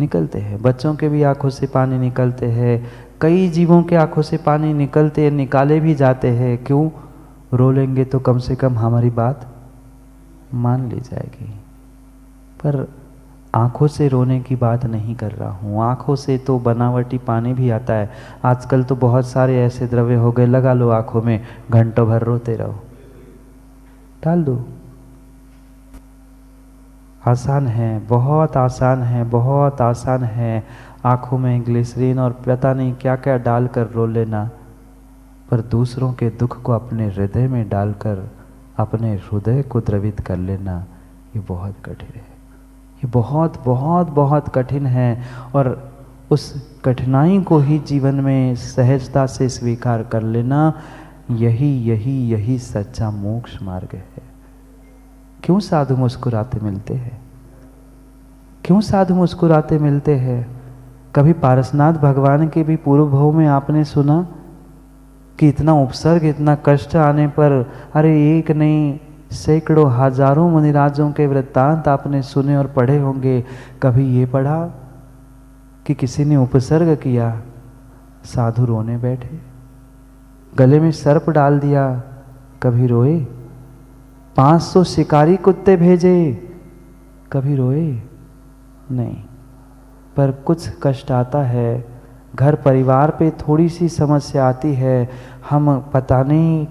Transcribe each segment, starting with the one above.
निकलते हैं। बच्चों के भी आंखों से पानी निकलते हैं, कई जीवों के आंखों से पानी निकलते, निकाले भी जाते हैं। क्यों? रो लेंगे तो कम से कम हमारी बात मान ली जाएगी। पर आंखों से रोने की बात नहीं कर रहा हूँ। आंखों से तो बनावटी पानी भी आता है। आजकल तो बहुत सारे ऐसे द्रव्य हो गए, लगा लो आंखों में, घंटों भर रोते रहो, डाल दो। आसान है, बहुत आसान है, बहुत आसान है। आंखों में ग्लिसरीन और पता नहीं क्या क्या डालकर रो लेना, पर दूसरों के दुख को अपने हृदय में डालकर अपने हृदय को द्रवित कर लेना, ये बहुत कठिन है। ये बहुत बहुत बहुत कठिन है। और उस कठिनाई को ही जीवन में सहजता से स्वीकार कर लेना, यही सच्चा मोक्ष मार्ग है। क्यों साधु मुस्कुराते मिलते हैं? क्यों साधु मुस्कुराते मिलते हैं? कभी पारसनाथ भगवान के भी पूर्व भाव में आपने सुना कि इतना उपसर्ग, इतना कष्ट आने पर, अरे एक नहीं सैकड़ों हजारों मुनिराजों के वृत्तांत आपने सुने और पढ़े होंगे। कभी ये पढ़ा कि किसी ने उपसर्ग किया, साधु रोने बैठे, गले में सर्प डाल दिया, कभी रोए। 500 शिकारी कुत्ते भेजे, कभी रोए नहीं। पर कुछ कष्ट आता है, घर परिवार पे थोड़ी सी समस्या आती है, हम पता नहीं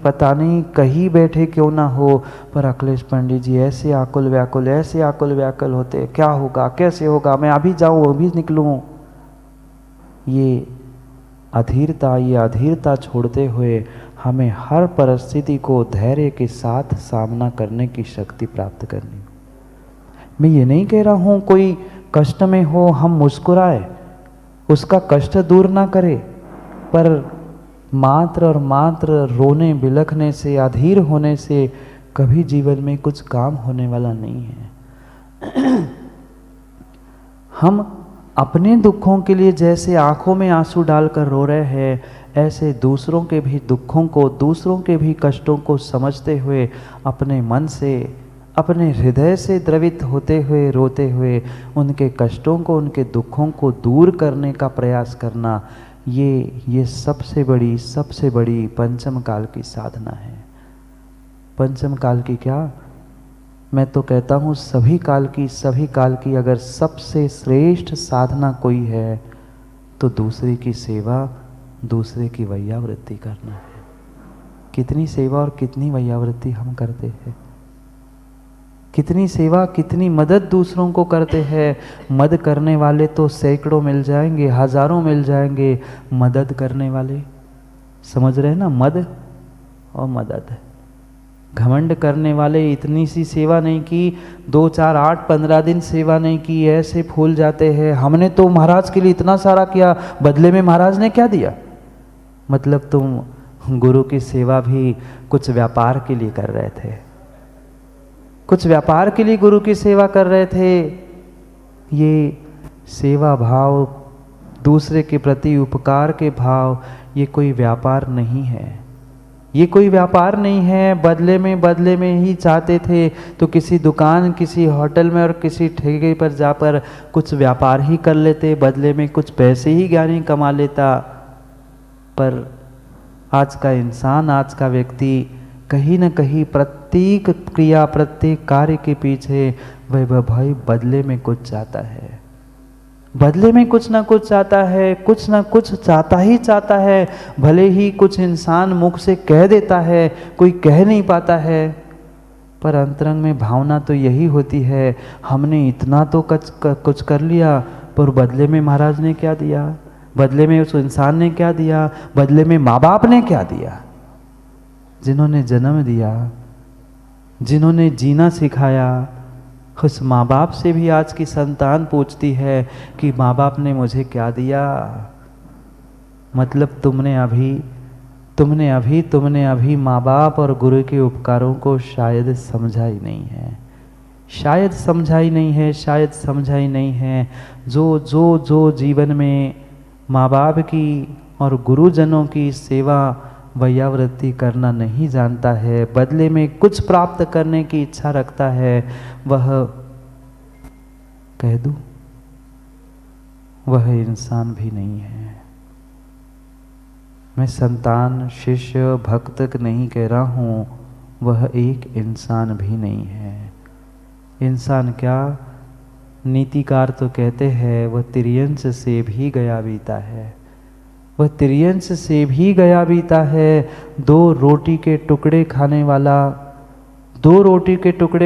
कहीं बैठे क्यों ना हो, पर अखिलेश पंडित जी ऐसे आकुल व्याकुल होते, क्या होगा, कैसे होगा, मैं अभी जाऊं अभी निकलूं। ये अधीरता छोड़ते हुए हमें हर परिस्थिति को धैर्य के साथ सामना करने की शक्ति प्राप्त करनी। मैं ये नहीं कह रहा हूं कोई कष्ट में हो हम मुस्कुराए, उसका कष्ट दूर ना करे, पर मात्र और मात्र रोने बिलखने से, अधीर होने से कभी जीवन में कुछ काम होने वाला नहीं है। हम अपने दुखों के लिए जैसे आंखों में आंसू डालकर रो रहे हैं, ऐसे दूसरों के भी दुखों को, दूसरों के भी कष्टों को समझते हुए अपने मन से, अपने हृदय से द्रवित होते हुए, रोते हुए उनके कष्टों को, उनके दुखों को दूर करने का प्रयास करना, ये सबसे बड़ी पंचम काल की साधना है। पंचम काल की क्या, मैं तो कहता हूँ सभी काल की अगर सबसे श्रेष्ठ साधना कोई है तो दूसरे की सेवा, दूसरे की वैयावृत्ति करना है। कितनी सेवा और कितनी वैयावृत्ति हम करते हैं, कितनी सेवा, कितनी मदद दूसरों को करते हैं। मदद करने वाले तो सैकड़ों मिल जाएंगे, हजारों मिल जाएंगे। मदद करने वाले, समझ रहे हैं ना, मद और मदद। घमंड करने वाले इतनी सी सेवा नहीं की, 2, 4, 8, 15 दिन सेवा नहीं की, ऐसे फूल जाते हैं। हमने तो महाराज के लिए इतना सारा किया, बदले में महाराज ने क्या दिया? मतलब तुम गुरु की सेवा भी कुछ व्यापार के लिए कर रहे थे, कुछ व्यापार के लिए गुरु की सेवा कर रहे थे। ये सेवा भाव, दूसरे के प्रति उपकार के भाव, ये कोई व्यापार नहीं है, ये कोई व्यापार नहीं है। बदले में ही चाहते थे तो किसी दुकान, किसी होटल में और किसी ठेके पर जाकर कुछ व्यापार ही कर लेते, बदले में कुछ पैसे ही ज्ञानी कमा लेता। पर आज का इंसान, आज का व्यक्ति कहीं न कहीं प्रत्येक क्रिया, प्रत्येक कार्य के पीछे वह भाई बदले में कुछ चाहता है, बदले में कुछ ना कुछ चाहता है, कुछ ना कुछ चाहता ही चाहता है। भले ही कुछ इंसान मुख से कह देता है, कोई कह नहीं पाता है, पर अंतरंग में भावना तो यही होती है, हमने इतना तो कुछ कर लिया, पर बदले में महाराज ने क्या दिया, बदले में उस इंसान ने क्या दिया, बदले में माँ बाप ने क्या दिया, जिन्होंने जन्म दिया, जिन्होंने जीना सिखाया। उस माँ बाप से भी आज की संतान पूछती है कि माँ बाप ने मुझे क्या दिया। मतलब तुमने अभी माँ बाप और गुरु के उपकारों को शायद समझा ही नहीं है, शायद समझा ही नहीं है। जो जीवन में माँ बाप की और गुरुजनों की सेवा, वैयावृत्ति करना नहीं जानता है, बदले में कुछ प्राप्त करने की इच्छा रखता है, वह कह दूं वह इंसान भी नहीं है। मैं संतान, शिष्य, भक्त नहीं कह रहा हूँ, वह एक इंसान भी नहीं है। इंसान क्या, नीतिकार तो कहते हैं वह तिर्यंश से भी गया बीता है। वह तिर्यंश से भी गया बीता है। दो रोटी के टुकड़े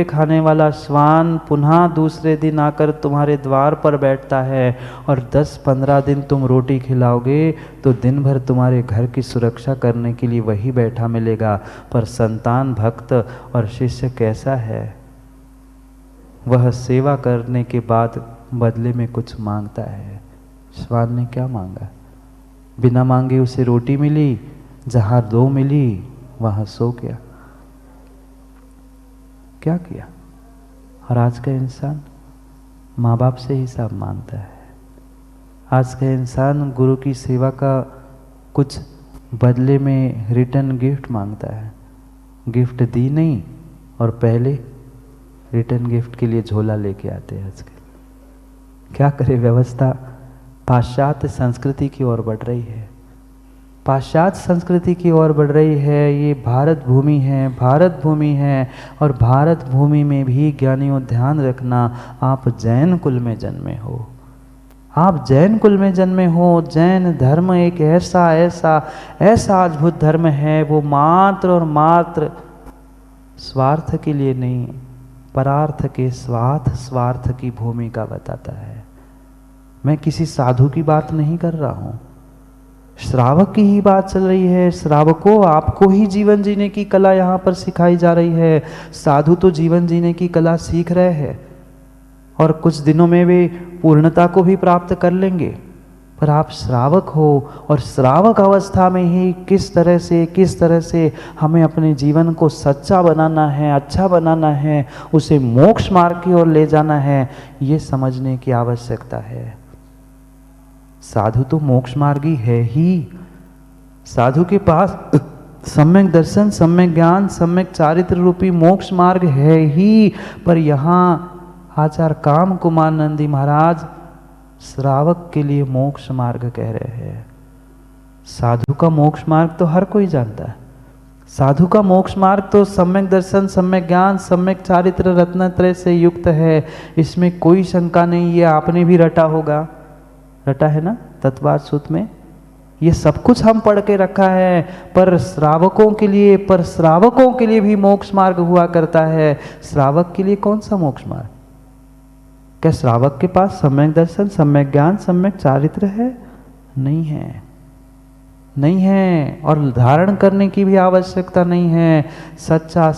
खाने वाला श्वान पुनः दूसरे दिन आकर तुम्हारे द्वार पर बैठता है और 10-15 दिन तुम रोटी खिलाओगे तो दिन भर तुम्हारे घर की सुरक्षा करने के लिए वही बैठा मिलेगा। पर संतान, भक्त और शिष्य कैसा है? वह सेवा करने के बाद बदले में कुछ मांगता है। श्वान ने क्या मांगा? बिना मांगे उसे रोटी मिली, जहाँ 2 मिली वहाँ सो गया। क्या किया? और आज का इंसान माँ बाप से हिसाब मांगता है। आज का इंसान गुरु की सेवा का कुछ बदले में रिटर्न गिफ्ट मांगता है। गिफ्ट दी नहीं और पहले रिटर्न गिफ्ट के लिए झोला लेके आते हैं आजकल। क्या करे? व्यवस्था पाश्चात्य संस्कृति की ओर बढ़ रही है। पाश्चात्य संस्कृति की ओर बढ़ रही है। ये भारत भूमि है, भारत भूमि है। और भारत भूमि में भी ज्ञानियों ध्यान रखना, आप जैन कुल में जन्मे हो। आप जैन कुल में जन्मे हो। जैन धर्म एक ऐसा अद्भुत धर्म है, वो मात्र और मात्र स्वार्थ के लिए नहीं, परार्थ के स्वार्थ की भूमिका बताता है। मैं किसी साधु की बात नहीं कर रहा हूँ, श्रावक की ही बात चल रही है। श्रावकों, आपको ही जीवन जीने की कला यहाँ पर सिखाई जा रही है। साधु तो जीवन जीने की कला सीख रहे हैं और कुछ दिनों में वे पूर्णता को भी प्राप्त कर लेंगे। पर आप श्रावक हो और श्रावक अवस्था में ही किस तरह से हमें अपने जीवन को सच्चा बनाना है, अच्छा बनाना है, उसे मोक्ष मार्ग की ओर ले जाना है, ये समझने की आवश्यकता है। साधु तो मोक्ष मार्गी है ही। साधु के पास सम्यक दर्शन, सम्यक ज्ञान, सम्यक चारित्र रूपी मोक्ष मार्ग है ही। पर यहाँ आचार्य काम कुमार नंदी महाराज श्रावक के लिए मोक्ष मार्ग कह रहे हैं। साधु का मोक्ष मार्ग तो हर कोई जानता है। साधु का मोक्ष मार्ग तो सम्यक दर्शन, सम्यक ज्ञान, सम्यक चारित्र रत्नत्रय से युक्त है। इसमें कोई शंका नहीं। ये आपने भी रटा होगा, रटा है ना तत्वार्थ सूत्र में। ये सब कुछ हम पढ़ के रखा है। पर श्रावकों के लिए भी मोक्ष मार्ग हुआ करता है। श्रावक के लिए कौन सा मोक्ष मार्ग? क्या श्रावक के पास सम्यक दर्शन, सम्यक ज्ञान, सम्यक चारित्र है? नहीं है और धारण करने की भी आवश्यकता नहीं है। सच्चा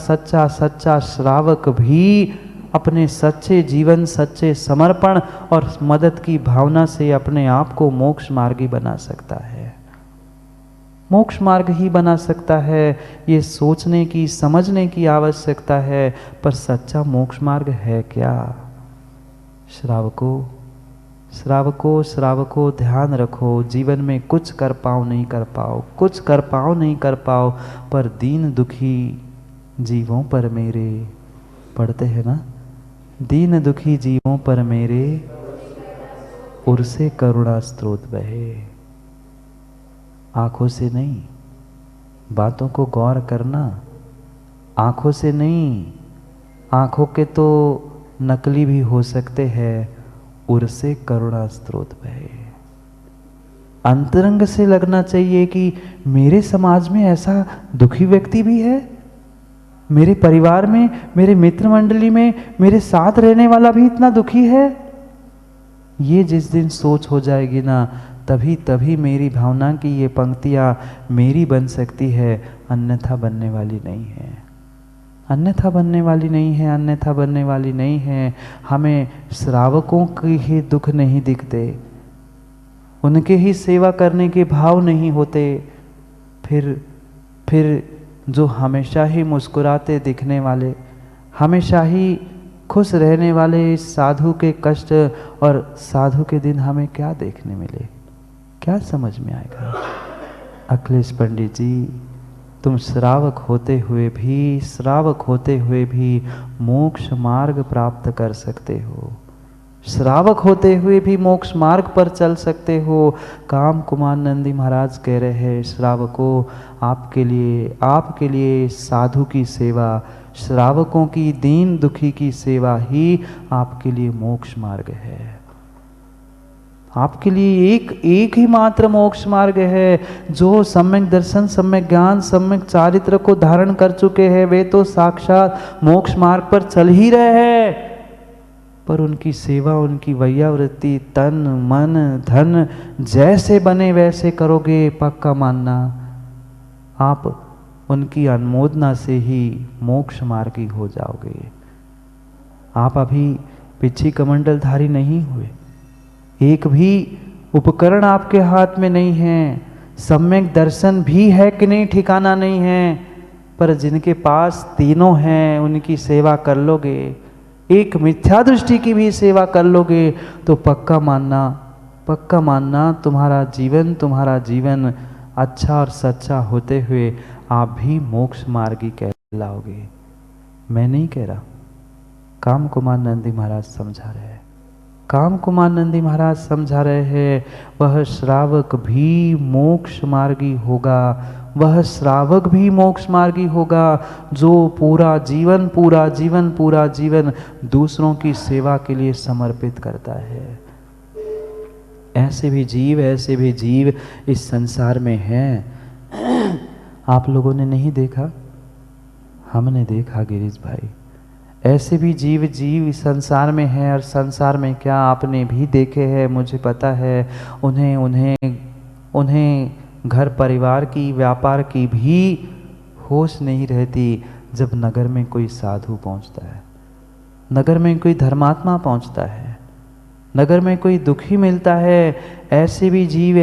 श्रावक भी अपने सच्चे जीवन, सच्चे समर्पण और मदद की भावना से अपने आप को मोक्ष मार्गी बना सकता है। मोक्ष मार्ग ही बना सकता है। ये सोचने की, समझने की आवश्यकता है। पर सच्चा मोक्ष मार्ग है क्या? श्रावकों ध्यान रखो। जीवन में कुछ कर पाओ नहीं कर पाओ, पर दीन दुखी जीवों पर मेरे, पढ़ते हैं ना, दीन दुखी जीवों पर मेरे उर्से करुणा स्रोत बहे। आंखों से नहीं, बातों को गौर करना। आंखों से नहीं, आंखों के तो नकली भी हो सकते हैं। उर्से करुणा स्रोत बहे। अंतरंग से लगना चाहिए कि मेरे समाज में ऐसा दुखी व्यक्ति भी है, मेरे परिवार में, मेरे मित्र मंडली में मेरे साथ रहने वाला भी इतना दुखी है। ये जिस दिन सोच हो जाएगी ना, तभी मेरी भावना की ये पंक्तियां मेरी बन सकती है, अन्यथा बनने वाली नहीं है। हमें श्रावकों के ही दुख नहीं दिखते, उनके ही सेवा करने के भाव नहीं होते। फिर जो हमेशा ही मुस्कुराते दिखने वाले, हमेशा ही खुश रहने वाले इस साधु के कष्ट और साधु के दिन हमें क्या देखने मिले? क्या समझ में आएगा? अखिलेश पंडित जी, तुम श्रावक होते हुए भी मोक्ष मार्ग प्राप्त कर सकते हो। श्रावक होते हुए भी मोक्ष मार्ग पर चल सकते हो। काम कुमार नंदी महाराज कह रहे हैं, श्रावकों आपके लिए साधु की सेवा, श्रावकों की दीन दुखी की सेवा ही आपके लिए मोक्ष मार्ग है। आपके लिए एक ही मात्र मोक्ष मार्ग है। जो सम्यक दर्शन, सम्यक ज्ञान, सम्यक चारित्र को धारण कर चुके हैं, वे तो साक्षात मोक्ष मार्ग पर चल ही रहे हैं। पर उनकी सेवा, उनकी वैयावृत्ति, तन मन धन जैसे बने वैसे करोगे, पक्का मानना आप उनकी अनुमोदना से ही मोक्ष मार्गी हो जाओगे। आप अभी पिछी कमंडलधारी नहीं हुए, एक भी उपकरण आपके हाथ में नहीं है, सम्यक दर्शन भी है कि नहीं ठिकाना नहीं है, पर जिनके पास तीनों हैं उनकी सेवा कर लोगे, एक मिथ्या दृष्टि की भी सेवा कर लोगे, तो पक्का मानना तुम्हारा जीवन अच्छा और सच्चा होते हुए आप भी मोक्ष मार्गी कहलाओगे। मैं नहीं कह रहा, काम कुमार नंदी महाराज समझा रहे हैं। काम कुमार नंदी महाराज समझा रहे हैं, वह श्रावक भी मोक्ष मार्गी होगा, वह श्रावक भी मोक्ष मार्गी होगा जो पूरा जीवन दूसरों की सेवा के लिए समर्पित करता है। ऐसे भी जीव इस संसार में हैं। आप लोगों ने नहीं देखा, हमने देखा गिरीश भाई। ऐसे भी जीव इस संसार में हैं, और संसार में क्या आपने भी देखे हैं, मुझे पता है। उन्हें घर परिवार की, व्यापार की भी होश नहीं रहती जब नगर में कोई साधु पहुंचता है, नगर में कोई धर्मात्मा पहुंचता है, नगर में कोई दुखी मिलता है। ऐसे भी जीव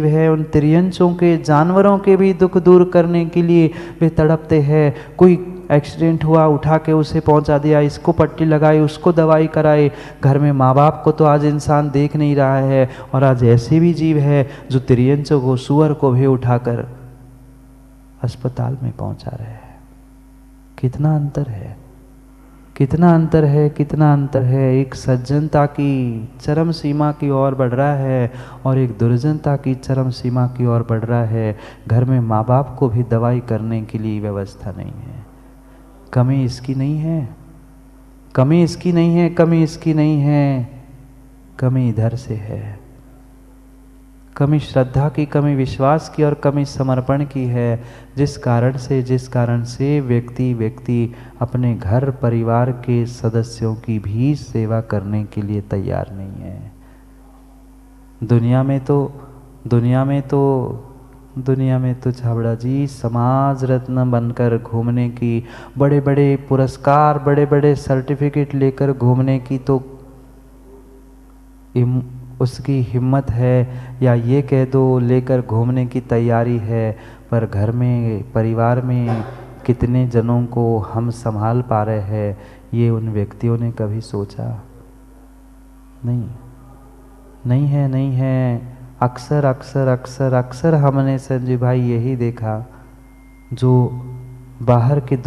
है, उन त्रियंचों के, जानवरों के भी दुख दूर करने के लिए वे तड़पते हैं। कोई एक्सीडेंट हुआ, उठा के उसे पहुंचा दिया, इसको पट्टी लगाई, उसको दवाई कराई। घर में माँ बाप को तो आज इंसान देख नहीं रहा है, और आज ऐसे भी जीव है जो त्रियंचों को, सुअर को भी उठाकर अस्पताल में पहुंचा रहे हैं। कितना अंतर है। एक सज्जनता की चरम सीमा की ओर बढ़ रहा है, और एक दुर्जनता की चरम सीमा की ओर बढ़ रहा है। घर में माँ बाप को भी दवाई करने के लिए व्यवस्था नहीं है। कमी इसकी नहीं है, कमी इधर से है। कमी श्रद्धा की, कमी विश्वास की, और कमी समर्पण की है, जिस कारण से व्यक्ति अपने घर परिवार के सदस्यों की भी सेवा करने के लिए तैयार नहीं है। दुनिया में तो छाबड़ा जी समाज रत्न बनकर घूमने की, बड़े बड़े पुरस्कार, बड़े बड़े सर्टिफिकेट लेकर घूमने की तो उसकी हिम्मत है, या ये कह दो लेकर घूमने की तैयारी है। पर घर में, परिवार में कितने जनों को हम संभाल पा रहे हैं, ये उन व्यक्तियों ने कभी सोचा नहीं है। अक्सर हमने संजय भाई यही देखा, जो बाहर की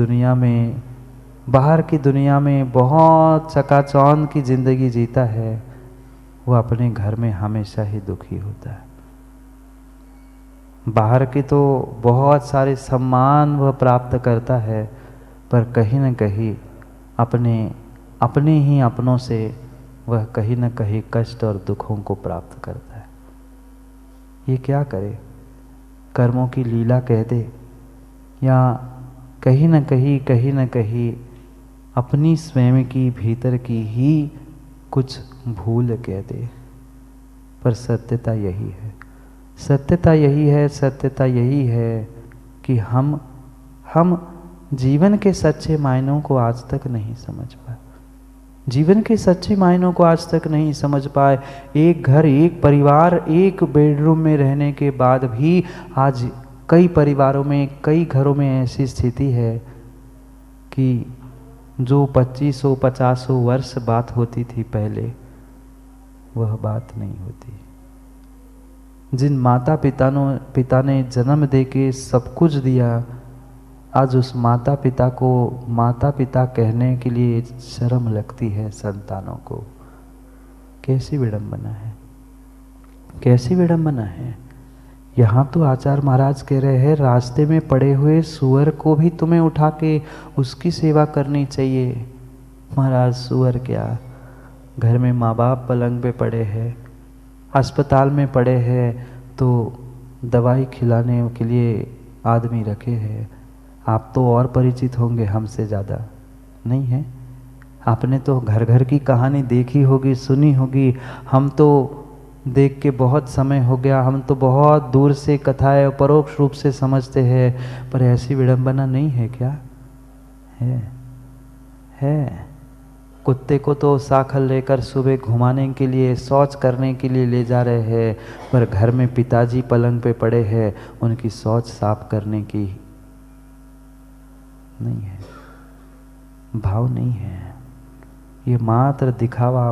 दुनिया में बहुत चकाचौंध की जिंदगी जीता है, वो अपने घर में हमेशा ही दुखी होता है। बाहर की तो बहुत सारे सम्मान वह प्राप्त करता है, पर कहीं न कहीं अपने ही अपनों से वह कहीं न कहीं कष्ट और दुखों को प्राप्त करता है। ये क्या करे, कर्मों की लीला कह दे, या कहीं न कहीं अपनी स्वयं की भीतर की ही कुछ भूल कह दे। पर सत्यता यही है कि हम जीवन के सच्चे मायनों को आज तक नहीं समझ पाए। एक घर, एक परिवार, एक बेडरूम में रहने के बाद भी आज कई परिवारों में, कई घरों में ऐसी स्थिति है कि जो 2500-50 वर्ष बात होती थी पहले, वह बात नहीं होती। जिन माता पिता ने जन्म देके सब कुछ दिया, आज उस माता पिता को माता पिता कहने के लिए शर्म लगती है संतानों को। कैसी विडंबना है, कैसी विडंबना है। यहाँ तो आचार्य महाराज कह रहे हैं रास्ते में पड़े हुए सुअर को भी तुम्हें उठा के उसकी सेवा करनी चाहिए। महाराज सुअर क्या, घर में माँ बाप पलंग पे पड़े हैं, अस्पताल में पड़े हैं, तो दवाई खिलाने के लिए आदमी रखे हैं। आप तो और परिचित होंगे हमसे ज़्यादा, नहीं है? आपने तो घर घर की कहानी देखी होगी, सुनी होगी। हम तो देख के बहुत समय हो गया, हम तो बहुत दूर से कथाएं परोक्ष रूप से समझते हैं, पर ऐसी विडंबना नहीं है क्या? है। कुत्ते को तो साखल लेकर सुबह घुमाने के लिए, शौच करने के लिए ले जा रहे हैं, पर घर में पिताजी पलंग पे पड़े हैं, उनकी शौच साफ करने की नहीं है, भाव नहीं है। ये मात्र दिखावा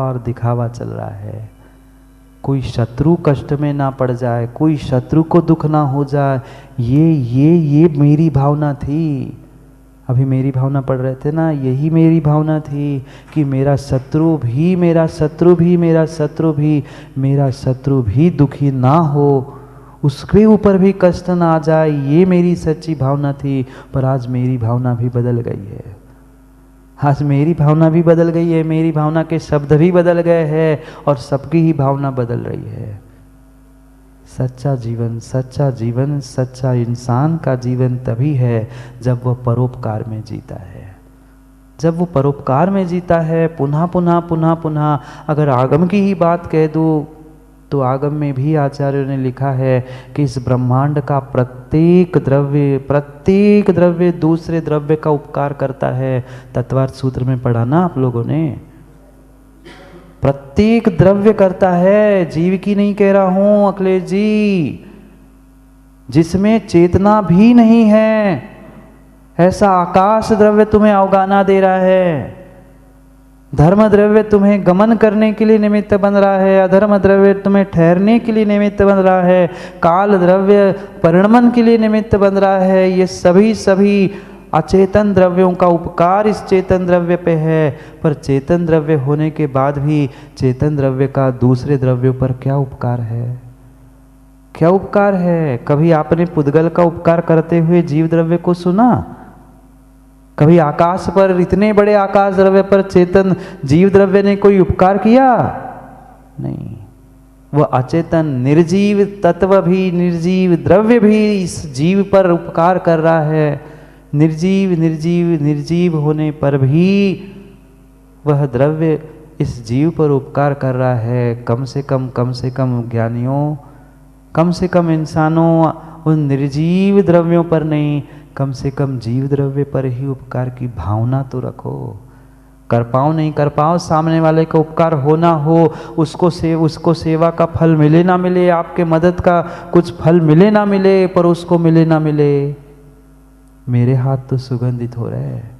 और दिखावा चल रहा है। कोई शत्रु कष्ट में ना पड़ जाए, कोई शत्रु को दुख ना हो जाए, ये मेरी भावना थी। अभी मेरी भावना पढ़ रहे थे ना, यही मेरी भावना थी कि मेरा शत्रु भी दुखी ना हो, उसके ऊपर भी कष्ट ना आ जाए, ये मेरी सच्ची भावना थी। पर आज मेरी भावना भी बदल गई है, आज मेरी भावना भी बदल गई है, मेरी भावना के शब्द भी बदल गए हैं और सबकी ही भावना बदल रही है। सच्चा जीवन, सच्चा इंसान का जीवन तभी है जब वह परोपकार में जीता है। जब वो परोपकार में जीता है, पुनः अगर आगम की ही बात कह दूँ तो आगम में भी आचार्यों ने लिखा है कि इस ब्रह्मांड का प्रत्येक द्रव्य दूसरे द्रव्य का उपकार करता है। तत्वार्थ सूत्र में पढ़ा ना आप लोगों ने, प्रत्येक द्रव्य करता है, जीव की नहीं कह रहा हूं अखिलेश जी। जिसमें चेतना भी नहीं है, ऐसा आकाश द्रव्य तुम्हें अवगाना दे रहा है। धर्म द्रव्य तुम्हें गमन करने के लिए निमित्त बन रहा है, अधर्म द्रव्य तुम्हें ठहरने के लिए निमित्त बन रहा है, काल द्रव्य परिणमन के लिए निमित्त बन रहा है। ये सभी अचेतन द्रव्यों का उपकार इस चेतन द्रव्य पे है। पर चेतन द्रव्य होने के बाद भी चेतन द्रव्य का दूसरे द्रव्यों पर क्या उपकार है? क्या उपकार है? कभी आपने पुद्गल का उपकार करते हुए जीव द्रव्य को सुना? कभी आकाश पर, इतने बड़े आकाश द्रव्य पर चेतन जीव द्रव्य ने कोई उपकार किया? नहीं। वह अचेतन निर्जीव तत्व भी, निर्जीव द्रव्य भी इस जीव पर उपकार कर रहा है। निर्जीव होने पर भी वह द्रव्य इस जीव पर उपकार कर रहा है। कम से कम ज्ञानियों, कम से कम इंसानों, उन निर्जीव द्रव्यों पर नहीं, कम से कम जीव द्रव्य पर ही उपकार की भावना तो रखो। कर पाओ नहीं कर पाओ, सामने वाले का उपकार हो ना हो, उसको सेवा का फल मिले ना मिले, आपके मदद का कुछ फल मिले ना मिले, पर उसको मिले ना मिले, मेरे हाथ तो सुगंधित हो रहे हैं,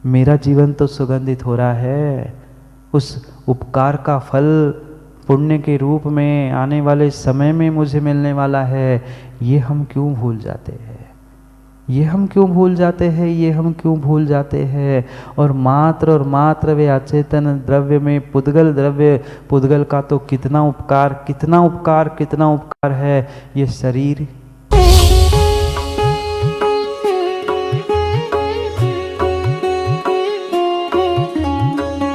मेरा जीवन तो सुगंधित हो रहा है। उस उपकार का फल पुण्य के रूप में आने वाले समय में मुझे मिलने वाला है। ये हम क्यों भूल जाते हैं? ये हम क्यों भूल जाते हैं? और मात्र वे अचेतन द्रव्य में पुद्गल का तो कितना उपकार है। ये शरीर